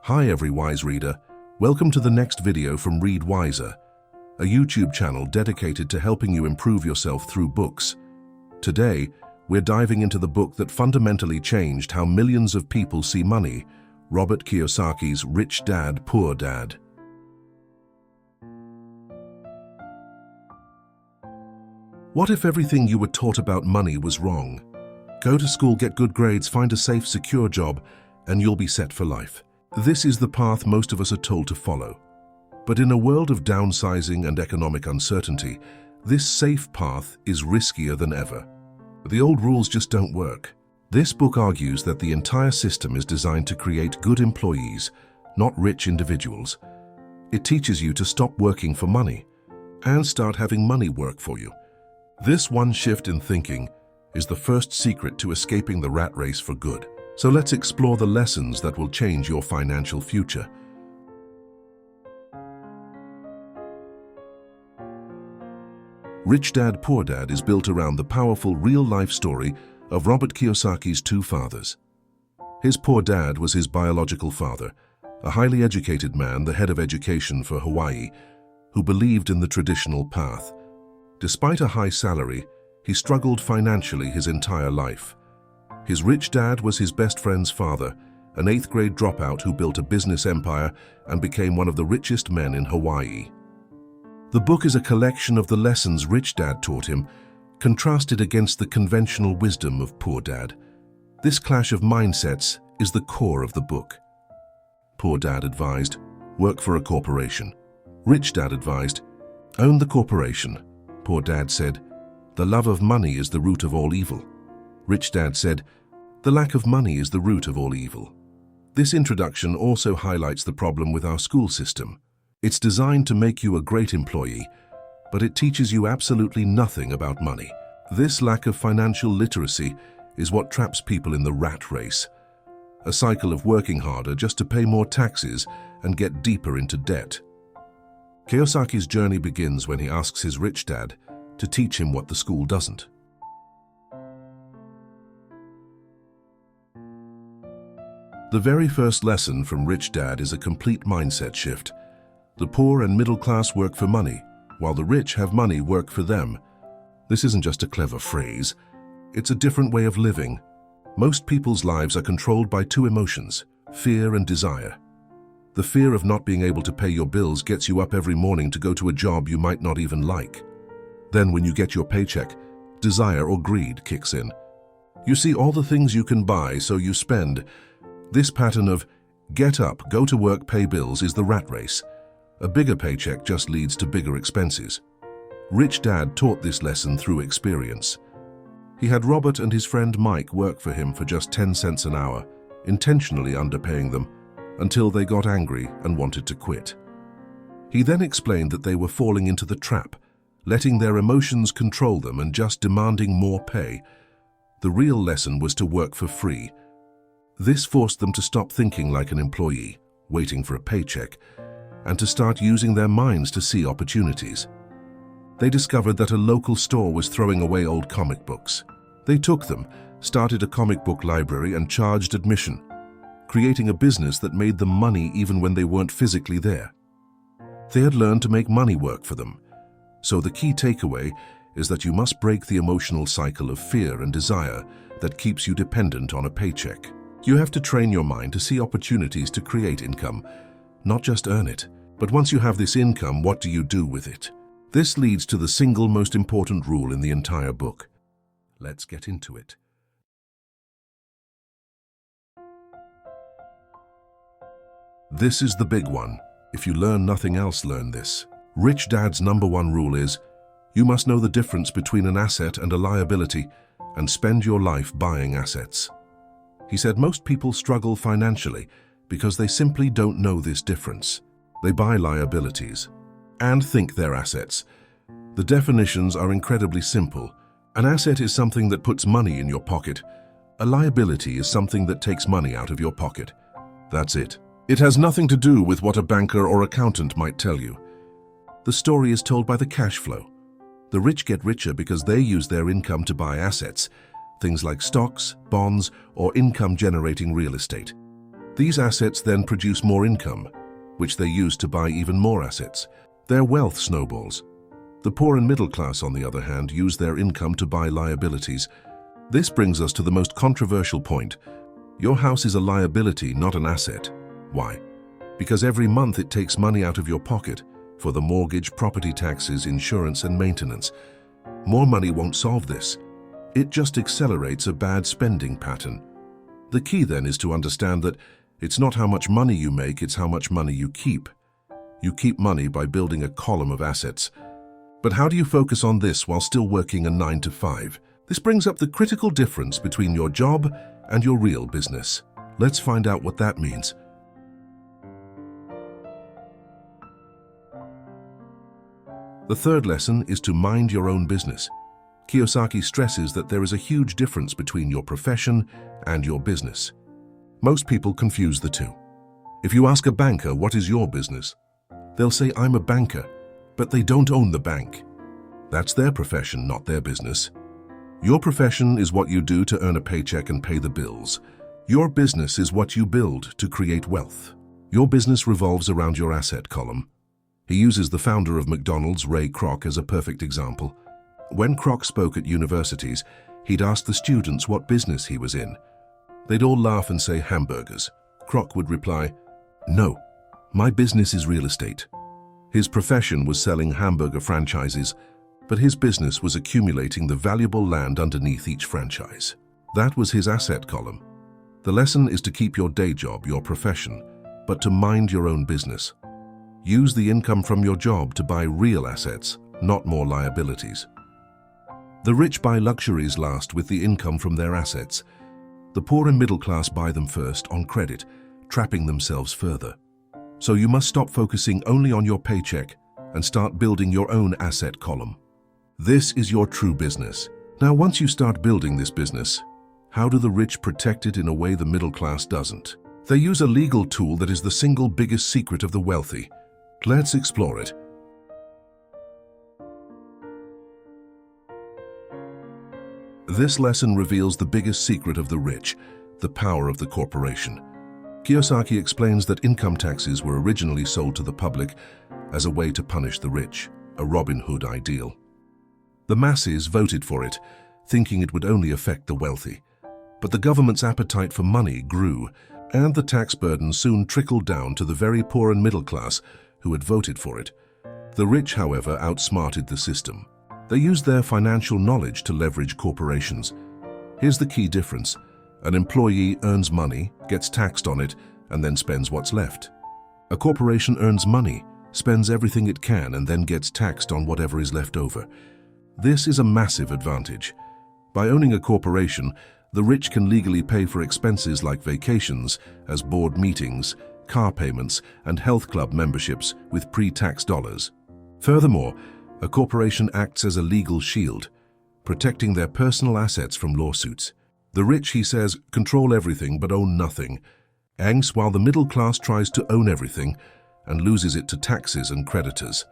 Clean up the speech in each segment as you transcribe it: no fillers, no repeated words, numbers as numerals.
Hi every wise reader, welcome to the next video from Read Wiser, a YouTube channel dedicated to helping you improve yourself through books. Today, we're diving into the book that fundamentally changed how millions of people see money, Robert Kiyosaki's Rich Dad, Poor Dad. What if everything you were taught about money was wrong? Go to school, get good grades, find a safe, secure job, and you'll be set for life. This is the path most of us are told to follow. But in a world of downsizing and economic uncertainty, this safe path is riskier than ever. The old rules just don't work. This book argues that the entire system is designed to create good employees, not rich individuals. It teaches you to stop working for money and start having money work for you. This one shift in thinking is the first secret to escaping the rat race for good. So let's explore the lessons that will change your financial future. Rich Dad, Poor Dad is built around the powerful real-life story of Robert Kiyosaki's two fathers. His poor dad was his biological father, a highly educated man, the head of education for Hawaii, who believed in the traditional path. Despite a high salary, he struggled financially his entire life. His rich dad was his best friend's father, an 8th grade dropout who built a business empire and became one of the richest men in Hawaii. The book is a collection of the lessons Rich Dad taught him, contrasted against the conventional wisdom of Poor Dad. This clash of mindsets is the core of the book. Poor Dad advised, work for a corporation. Rich Dad advised, own the corporation. Poor Dad said, the love of money is the root of all evil. Rich Dad said, the lack of money is the root of all evil. This introduction also highlights the problem with our school system. It's designed to make you a great employee, but it teaches you absolutely nothing about money. This lack of financial literacy is what traps people in the rat race, a cycle of working harder just to pay more taxes and get deeper into debt. Kiyosaki's journey begins when he asks his rich dad to teach him what the school doesn't. The very first lesson from Rich Dad is a complete mindset shift. The poor and middle class work for money, while the rich have money work for them. This isn't just a clever phrase. It's a different way of living. Most people's lives are controlled by two emotions, fear and desire. The fear of not being able to pay your bills gets you up every morning to go to a job you might not even like. Then when you get your paycheck, desire or greed kicks in. You see all the things you can buy, so you spend. This pattern of get up, go to work, pay bills is the rat race. A bigger paycheck just leads to bigger expenses. Rich Dad taught this lesson through experience. He had Robert and his friend Mike work for him for just 10 cents an hour, intentionally underpaying them, until they got angry and wanted to quit. He then explained that they were falling into the trap, letting their emotions control them and just demanding more pay. The real lesson was to work for free. This forced them to stop thinking like an employee, waiting for a paycheck, and to start using their minds to see opportunities. They discovered that a local store was throwing away old comic books. They took them, started a comic book library, and charged admission, creating a business that made them money even when they weren't physically there. They had learned to make money work for them. So the key takeaway is that you must break the emotional cycle of fear and desire that keeps you dependent on a paycheck. You have to train your mind to see opportunities to create income, not just earn it. But once you have this income, what do you do with it? This leads to the single most important rule in the entire book. Let's get into it. This is the big one. If you learn nothing else, learn this. Rich Dad's #1 rule is, you must know the difference between an asset and a liability and spend your life buying assets. He said most people struggle financially because they simply don't know this difference. They buy liabilities and think they're assets. The definitions are incredibly simple. An asset is something that puts money in your pocket. A liability is something that takes money out of your pocket. That's it. It has nothing to do with what a banker or accountant might tell you. The story is told by the cash flow. The rich get richer because they use their income to buy assets, things like stocks, bonds, or income-generating real estate. These assets then produce more income, which they use to buy even more assets. Their wealth snowballs. The poor and middle class, on the other hand, use their income to buy liabilities. This brings us to the most controversial point. Your house is a liability, not an asset. Why? Because every month it takes money out of your pocket for the mortgage, property taxes, insurance, and maintenance. More money won't solve this. It just accelerates a bad spending pattern. The key then is to understand that it's not how much money you make, it's how much money you keep. You keep money by building a column of assets. But how do you focus on this while still working a 9 to 5? This brings up the critical difference between your job and your real business. Let's find out what that means. The third lesson is to mind your own business. Kiyosaki stresses that there is a huge difference between your profession and your business. Most people confuse the two. If you ask a banker, what is your business? They'll say, I'm a banker, but they don't own the bank. That's their profession, not their business. Your profession is what you do to earn a paycheck and pay the bills. Your business is what you build to create wealth. Your business revolves around your asset column. He uses the founder of McDonald's, Ray Kroc, as a perfect example. When Kroc spoke at universities, he'd ask the students what business he was in. They'd all laugh and say hamburgers. Kroc would reply, "No, my business is real estate." His profession was selling hamburger franchises, but his business was accumulating the valuable land underneath each franchise. That was his asset column. The lesson is to keep your day job, your profession, but to mind your own business. Use the income from your job to buy real assets, not more liabilities. The rich buy luxuries last with the income from their assets. The poor and middle class buy them first on credit, trapping themselves further. So you must stop focusing only on your paycheck and start building your own asset column. This is your true business. Now, once you start building this business, how do the rich protect it in a way the middle class doesn't? They use a legal tool that is the single biggest secret of the wealthy. Let's explore it. This lesson reveals the biggest secret of the rich, the power of the corporation. Kiyosaki explains that income taxes were originally sold to the public as a way to punish the rich, a Robin Hood ideal. The masses voted for it, thinking it would only affect the wealthy. But the government's appetite for money grew, and the tax burden soon trickled down to the very poor and middle class who had voted for it. The rich, however, outsmarted the system. They used their financial knowledge to leverage corporations. Here's the key difference. An employee earns money, gets taxed on it, and then spends what's left. A corporation earns money, spends everything it can, and then gets taxed on whatever is left over. This is a massive advantage. By owning a corporation, the rich can legally pay for expenses like vacations, as board meetings, car payments, and health club memberships with pre-tax dollars. Furthermore, a corporation acts as a legal shield, protecting their personal assets from lawsuits. The rich, he says, control everything but own nothing, angst, while the middle class tries to own everything and loses it to taxes and creditors.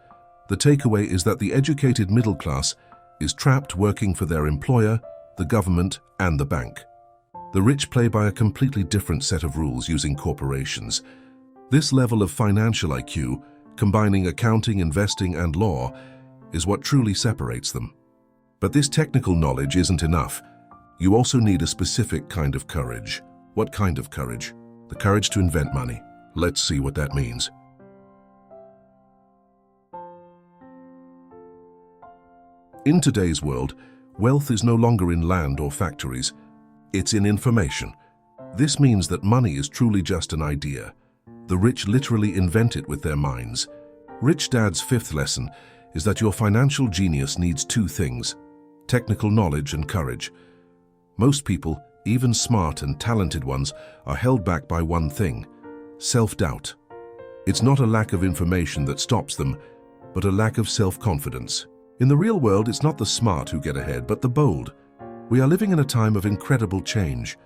The takeaway is that the educated middle class is trapped working for their employer, the government, and the bank. The rich play by a completely different set of rules using corporations. This level of financial IQ, combining accounting, investing, and law, is what truly separates them. But this technical knowledge isn't enough. You also need a specific kind of courage. What kind of courage? The courage to invent money. Let's see what that means. In today's world, wealth is no longer in land or factories. It's in information. This means that money is truly just an idea. The rich literally invent it with their minds. Rich Dad's fifth lesson is that your financial genius needs two things: technical knowledge and courage. Most people, even smart and talented ones, are held back by one thing: self-doubt. It's not a lack of information that stops them, but a lack of self-confidence. In the real world, it's not the smart who get ahead, but the bold. We are living in a time of incredible change.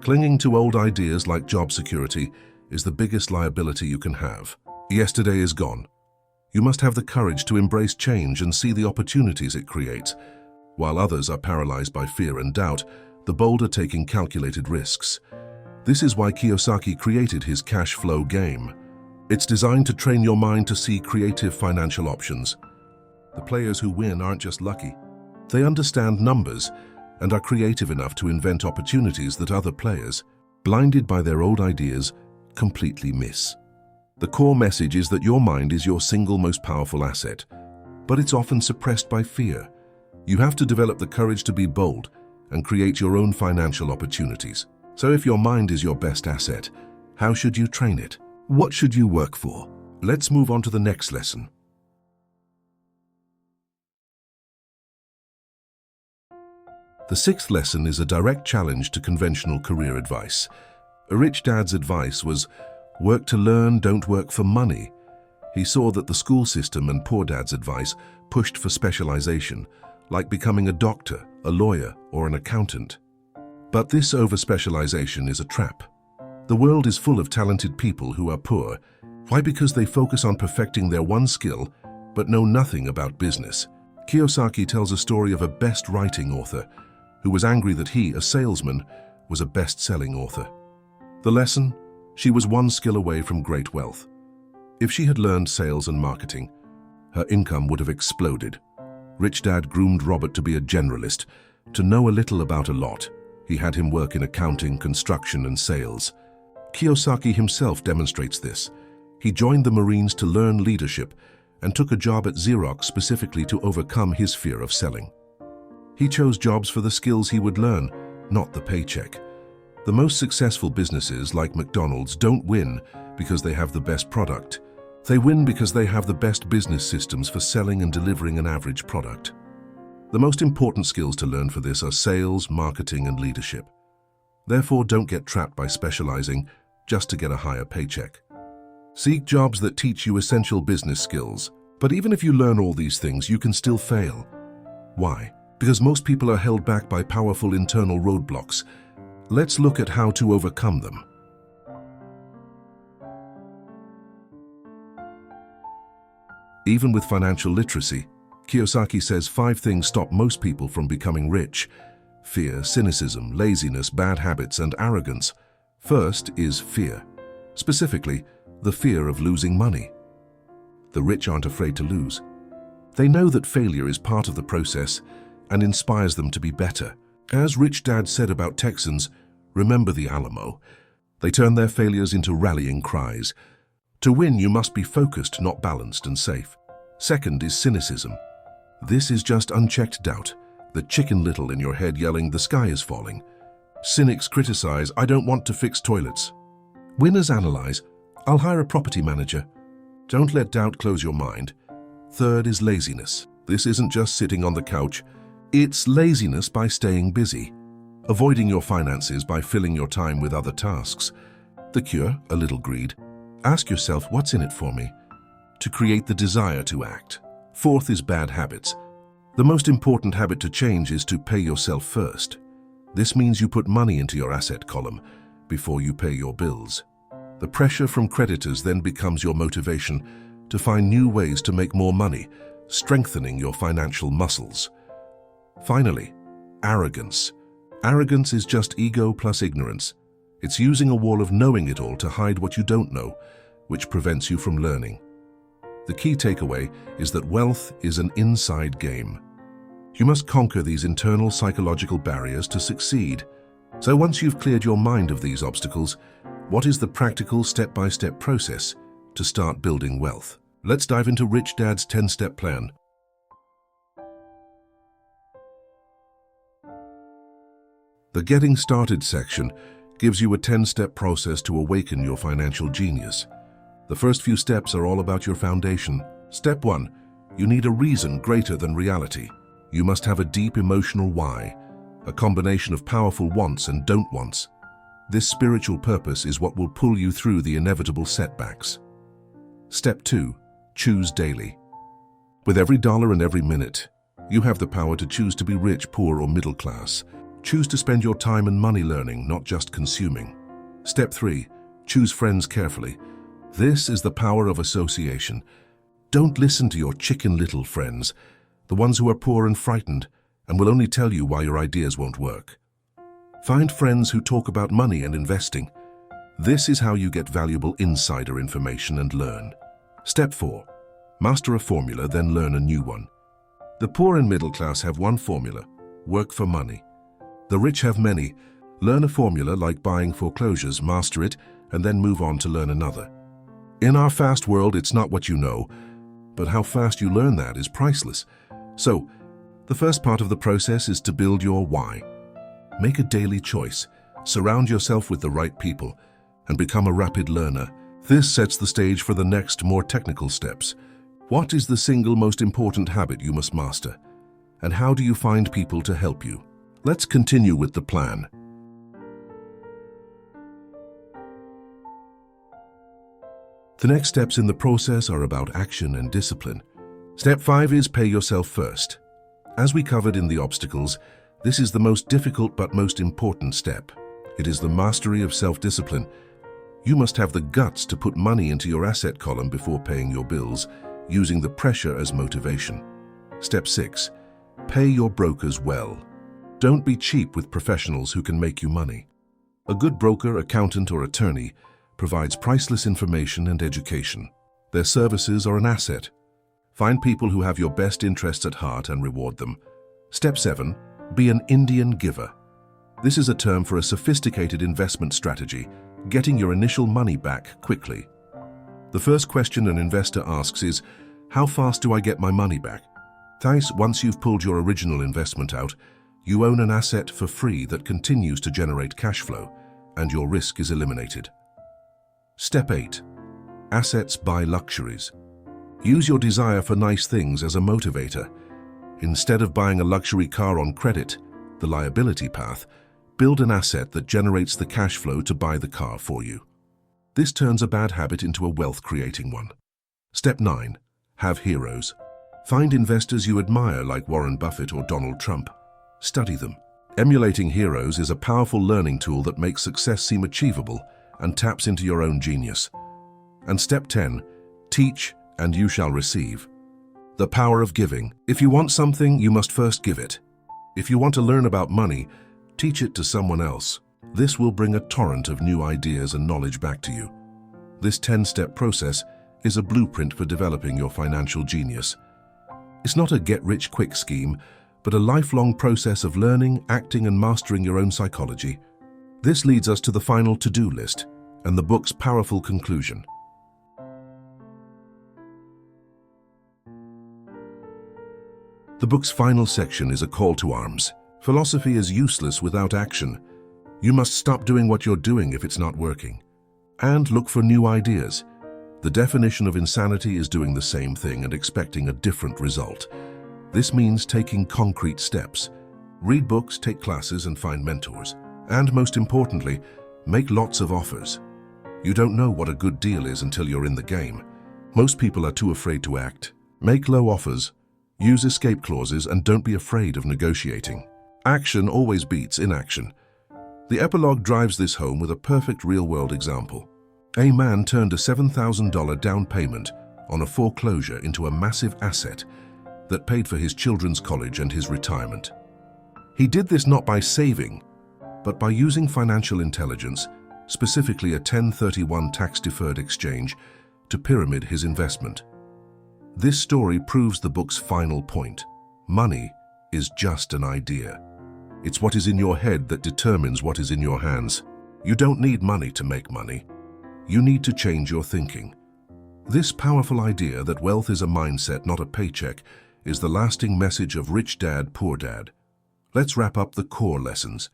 Clinging to old ideas like job security is the biggest liability you can have. Yesterday is gone. You must have the courage to embrace change and see the opportunities it creates. While others are paralyzed by fear and doubt, the bold are taking calculated risks. This is why Kiyosaki created his cash flow game. It's designed to train your mind to see creative financial options. The players who win aren't just lucky. They understand numbers and are creative enough to invent opportunities that other players, blinded by their old ideas, completely miss. The core message is that your mind is your single most powerful asset, but it's often suppressed by fear. You have to develop the courage to be bold and create your own financial opportunities. So if your mind is your best asset, how should you train it? What should you work for? Let's move on to the next lesson. The sixth lesson is a direct challenge to conventional career advice. A rich dad's advice was, work to learn, don't work for money. He saw that the school system and poor dad's advice pushed for specialization, like becoming a doctor, a lawyer, or an accountant. But this over-specialization is a trap. The world is full of talented people who are poor. Why? Because they focus on perfecting their one skill, but know nothing about business. Kiyosaki tells a story of a best-writing author who was angry that he, a salesman, was a best-selling author. The lesson? She was one skill away from great wealth. If she had learned sales and marketing, her income would have exploded. Rich Dad groomed Robert to be a generalist, to know a little about a lot. He had him work in accounting, construction, and sales. Kiyosaki himself demonstrates this. He joined the Marines to learn leadership and took a job at Xerox specifically to overcome his fear of selling. He chose jobs for the skills he would learn, not the paycheck. The most successful businesses, like McDonald's, don't win because they have the best product. They win because they have the best business systems for selling and delivering an average product. The most important skills to learn for this are sales, marketing, and leadership. Therefore, don't get trapped by specializing just to get a higher paycheck. Seek jobs that teach you essential business skills. But even if you learn all these things, you can still fail. Why? Because most people are held back by powerful internal roadblocks. Let's look at how to overcome them. Even with financial literacy, Kiyosaki says 5 things stop most people from becoming rich: fear, cynicism, laziness, bad habits, and arrogance. First is fear. Specifically, the fear of losing money. The rich aren't afraid to lose. They know that failure is part of the process and inspires them to be better. As Rich Dad said about Texans, remember the Alamo. They turn their failures into rallying cries. To win, you must be focused, not balanced and safe. Second is cynicism. This is just unchecked doubt, the chicken little in your head yelling, "The sky is falling." Cynics criticize, "I don't want to fix toilets." Winners analyze, "I'll hire a property manager." Don't let doubt close your mind. Third is laziness. This isn't just sitting on the couch. It's laziness by staying busy, avoiding your finances by filling your time with other tasks. The cure? A little greed. Ask yourself, what's in it for me? To create the desire to act. Fourth is bad habits. The most important habit to change is to pay yourself first. This means you put money into your asset column before you pay your bills. The pressure from creditors then becomes your motivation to find new ways to make more money, strengthening your financial muscles. Finally, arrogance. Arrogance is just ego plus ignorance. It's using a wall of knowing it all to hide what you don't know, which prevents you from learning. The key takeaway is that wealth is an inside game. You must conquer these internal psychological barriers to succeed. So once you've cleared your mind of these obstacles, what is the practical step-by-step process to start building wealth? Let's dive into Rich Dad's 10-step plan. The Getting Started section gives you a 10-step process to awaken your financial genius. The first few steps are all about your foundation. Step 1. You need a reason greater than reality. You must have a deep emotional why, a combination of powerful wants and don't wants. This spiritual purpose is what will pull you through the inevitable setbacks. Step 2. Choose daily. With every dollar and every minute, you have the power to choose to be rich, poor, or middle class. Choose to spend your time and money learning, not just consuming. Step 3. Choose friends carefully. This is the power of association. Don't listen to your chicken little friends, the ones who are poor and frightened, and will only tell you why your ideas won't work. Find friends who talk about money and investing. This is how you get valuable insider information and learn. Step 4. Master a formula, then learn a new one. The poor and middle class have one formula: work for money. The rich have many. Learn a formula like buying foreclosures, master it, and then move on to learn another. In our fast world, it's not what you know, but how fast you learn that is priceless. So, the first part of the process is to build your why. Make a daily choice, surround yourself with the right people, and become a rapid learner. This sets the stage for the next, more technical steps. What is the single most important habit you must master? And how do you find people to help you? Let's continue with the plan. The next steps in the process are about action and discipline. Step 5 is pay yourself first. As we covered in the obstacles, this is the most difficult but most important step. It is the mastery of self-discipline. You must have the guts to put money into your asset column before paying your bills, using the pressure as motivation. Step 6. Pay your brokers well. Don't be cheap with professionals who can make you money. A good broker, accountant, or attorney provides priceless information and education. Their services are an asset. Find people who have your best interests at heart and reward them. Step 7. Be an Indian giver. This is a term for a sophisticated investment strategy, getting your initial money back quickly. The first question an investor asks is, how fast do I get my money back? Thus, once you've pulled your original investment out, you own an asset for free that continues to generate cash flow, and your risk is eliminated. Step 8. Assets buy luxuries. Use your desire for nice things as a motivator. Instead of buying a luxury car on credit, the liability path, build an asset that generates the cash flow to buy the car for you. This turns a bad habit into a wealth-creating one. Step 9. Have heroes. Find investors you admire like Warren Buffett or Donald Trump. Study them. Emulating heroes is a powerful learning tool that makes success seem achievable and taps into your own genius. And step 10. Teach and you shall receive. The power of giving. If you want something, you must first give it. If you want to learn about money, teach it to someone else. This will bring a torrent of new ideas and knowledge back to you. This 10-step process is a blueprint for developing your financial genius. It's not a get-rich-quick scheme, but a lifelong process of learning, acting, and mastering your own psychology. This leads us to the final to-do list and the book's powerful conclusion. The book's final section is a call to arms. Philosophy is useless without action. You must stop doing what you're doing if it's not working. And look for new ideas. The definition of insanity is doing the same thing and expecting a different result. This means taking concrete steps. Read books, take classes, and find mentors. And most importantly, make lots of offers. You don't know what a good deal is until you're in the game. Most people are too afraid to act. Make low offers. Use escape clauses and don't be afraid of negotiating. Action always beats inaction. The epilogue drives this home with a perfect real-world example. A man turned a $7,000 down payment on a foreclosure into a massive asset that paid for his children's college and his retirement. He did this not by saving, but by using financial intelligence, specifically a 1031 tax-deferred exchange, to pyramid his investment. This story proves the book's final point. Money is just an idea. It's what is in your head that determines what is in your hands. You don't need money to make money. You need to change your thinking. This powerful idea that wealth is a mindset, not a paycheck, is the lasting message of Rich Dad, Poor Dad. Let's wrap up the core lessons.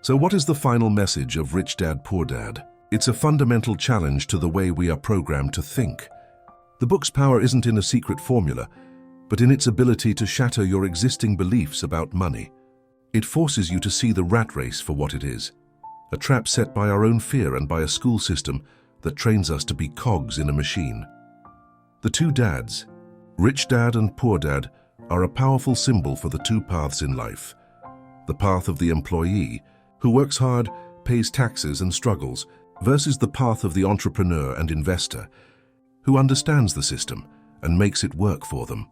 So what is the final message of Rich Dad, Poor Dad? It's a fundamental challenge to the way we are programmed to think. The book's power isn't in a secret formula, but in its ability to shatter your existing beliefs about money. It forces you to see the rat race for what it is, a trap set by our own fear and by a school system that trains us to be cogs in a machine. The two dads, Rich Dad and Poor Dad, are a powerful symbol for the two paths in life. The path of the employee, who works hard, pays taxes and struggles, versus the path of the entrepreneur and investor, who understands the system and makes it work for them.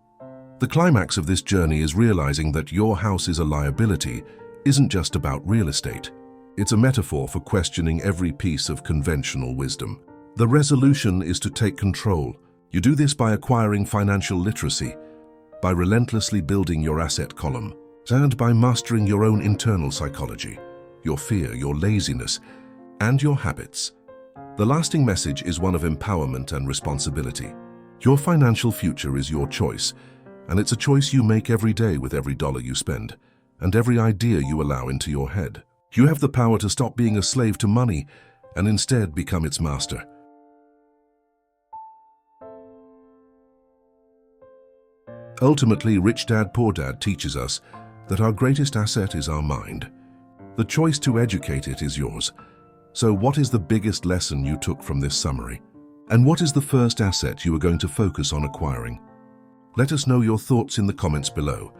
The climax of this journey is realizing that your house is a liability isn't just about real estate. It's a metaphor for questioning every piece of conventional wisdom. The resolution is to take control. You do this by acquiring financial literacy, by relentlessly building your asset column, and by mastering your own internal psychology, your fear, your laziness, and your habits. The lasting message is one of empowerment and responsibility. Your financial future is your choice, and it's a choice you make every day with every dollar you spend and every idea you allow into your head. You have the power to stop being a slave to money and instead become its master. Ultimately, Rich Dad Poor Dad teaches us that our greatest asset is our mind. The choice to educate it is yours. So what is the biggest lesson you took from this summary? And what is the first asset you are going to focus on acquiring? Let us know your thoughts in the comments below.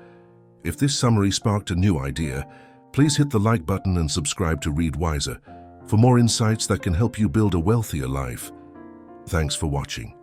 If this summary sparked a new idea, please hit the like button and subscribe to Read Wiser for more insights that can help you build a wealthier life. Thanks for watching.